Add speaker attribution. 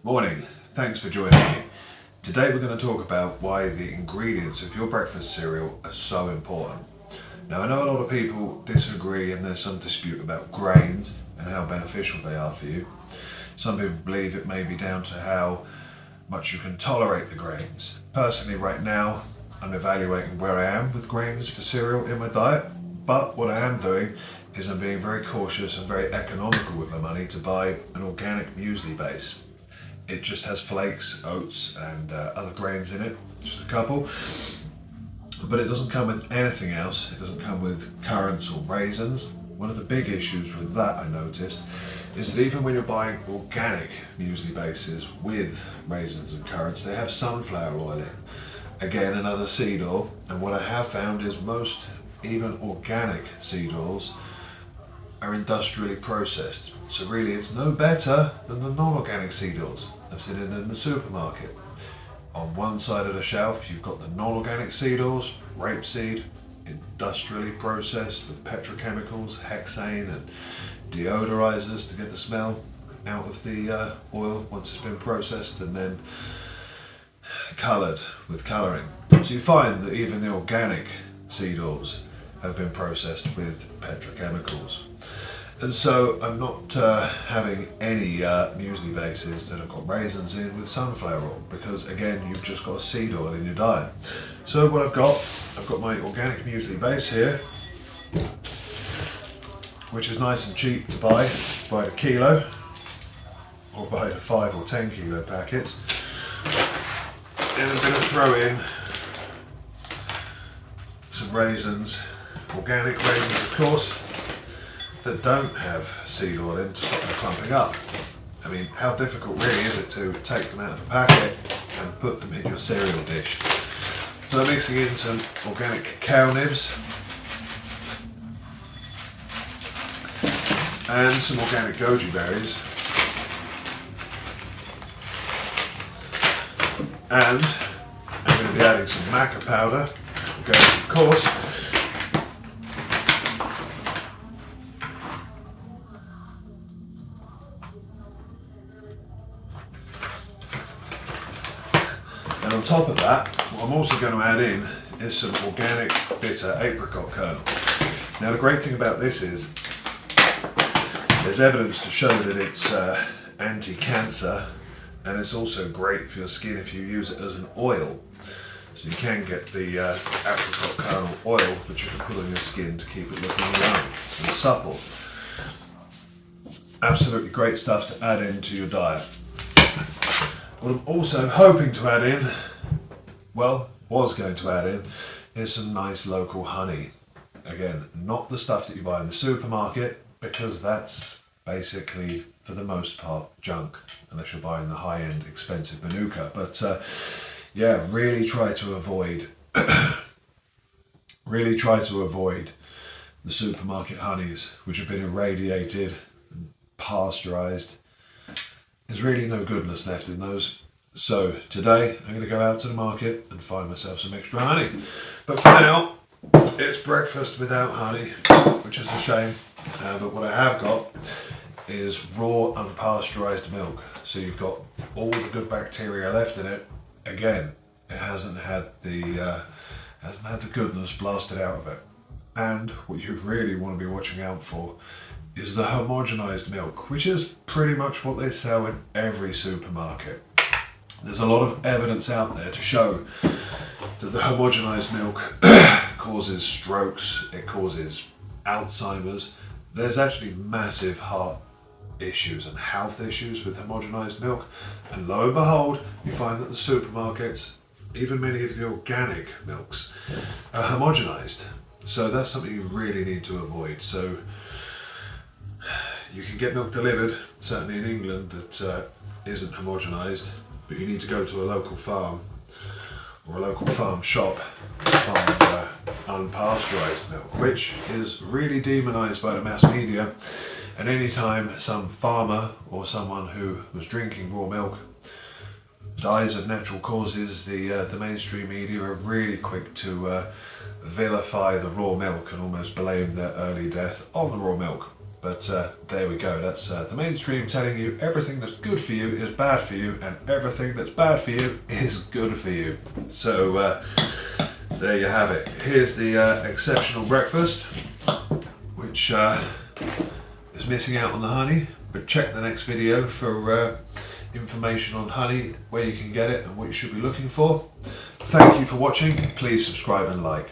Speaker 1: Morning, thanks for joining me. Today we're going to talk about why the ingredients of your breakfast cereal are so important. Now I know a lot of people disagree and there's some dispute about grains and how beneficial they are for you. Some people believe it may be down to how much you can tolerate the grains. Personally right now I'm evaluating where I am with grains for cereal in my diet, but what I am doing is I'm being very cautious and very economical with my money to buy an organic muesli base. It just has flakes, oats and other grains in it, just a couple. But it doesn't come with anything else. It doesn't come with currants or raisins. One of the big issues with that I noticed is that even when you're buying organic muesli bases with raisins and currants, they have sunflower oil in. Again, another seed oil. And what I have found is most even organic seed oils are industrially processed. So really it's no better than the non-organic seed oils. I've seen it in the supermarket. On one side of the shelf you've got the non-organic seed oils, rapeseed, industrially processed with petrochemicals, hexane and deodorizers to get the smell out of the oil once it's been processed, and then coloured with colouring. So you find that even the organic seed oils have been processed with petrochemicals. And so I'm not having any muesli bases that have got raisins in with sunflower oil, because again you've just got a seed oil in your diet. So what I've got my organic muesli base here, which is nice and cheap to buy. Buy a kilo or buy the 5 or 10 kilo packets. And I'm going to throw in some raisins, organic raisins of course, that don't have seed oil in to stop them clumping up. I mean, how difficult really is it to take them out of a packet and put them in your cereal dish? So I'm mixing in some organic cacao nibs and some organic goji berries, and I'm going to be adding some maca powder, organic of course. And on top of that, what I'm also going to add in is some organic bitter apricot kernel. Now the great thing about this is there's evidence to show that it's anti-cancer, and it's also great for your skin if you use it as an oil. So you can get the apricot kernel oil that you can put on your skin to keep it looking young and supple. Absolutely great stuff to add into your diet. What I'm also hoping to add in, was going to add in, is some nice local honey. Again, not the stuff that you buy in the supermarket, because that's basically, for the most part, junk, unless you're buying the high-end expensive Manuka. But yeah, really try to avoid the supermarket honeys, which have been irradiated and pasteurized. There's really no goodness left in those. So today I'm going to go out to the market and find myself some extra honey. But for now, it's breakfast without honey, which is a shame. But what I have got is raw unpasteurized milk. So you've got all the good bacteria left in it. Again, it hasn't had the goodness blasted out of it. And what you really want to be watching out for is the homogenized milk, which is pretty much what they sell in every supermarket. There's a lot of evidence out there to show that the homogenized milk causes strokes, it causes Alzheimer's. There's actually massive heart issues and health issues with homogenized milk, and lo and behold, you find that the supermarkets, even many of the organic milks, are homogenized. So that's something you really need to avoid. So you can get milk delivered, certainly in England, that isn't homogenized, but you need to go to a local farm or a local farm shop to find unpasteurized milk, which is really demonized by the mass media. And anytime some farmer or someone who was drinking raw milk dies of natural causes, the mainstream media are really quick to vilify the raw milk and almost blame their early death on the raw milk. But there we go, that's the mainstream telling you everything that's good for you is bad for you, and everything that's bad for you is good for you. So there you have it. Here's the exceptional breakfast, which is missing out on the honey, but check the next video for information on honey, where you can get it and what you should be looking for. Thank you for watching. Please subscribe and like.